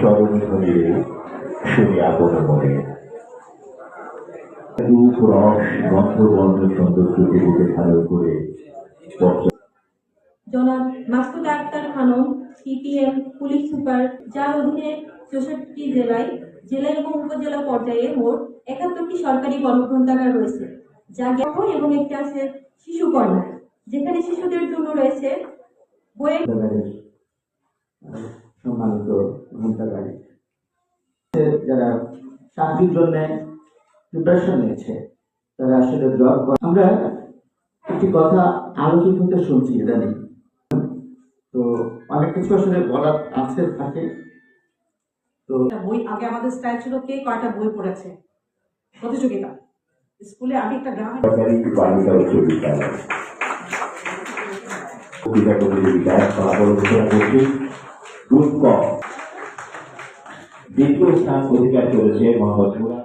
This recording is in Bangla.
চরণ ধরে শুনি আপন মনে রূপ রস গন্ধ বর্ণ সৌন্দর্যকে বুকে ধারণ করে জনাব Masud Akhtar Khanam CPM police super, যার অধীনে 64টি জেলায় জেলা এবং উপজেলা পর্যায়ে মোট 71টি সরকারি গণগ্রন্থাগার রয়েছে, যা জ্ঞান এবং একটি আছে শিশু কর্নার, যেখানে শিশুদের জন্য রয়েছে বইয়ের সম্মানিত গ্রন্থাগারিক যারা চাকরির জন্য প্রিপারেশন নিচ্ছে, তারা আসলে জব। আমরা একটি কথা আলোচিত হতে শুনছি ইদানিং, তো অনেক কিছু আসলে বলার আছে থাকে। তো বই আগে আমাদের স্টাইল ছিল কে কয়টা বই পড়েছে প্রতিযোগিতা, স্কুলে আগে একটা গ্রামে সরকারি বালিকা উচ্চ বিদ্যালয় কবিতা প্রতিযোগিতায় ফলাফল ঘোষণা করছি। গ্রুপ ক দ্বিতীয় স্থান অধিকার করেছে মোহাম্মদ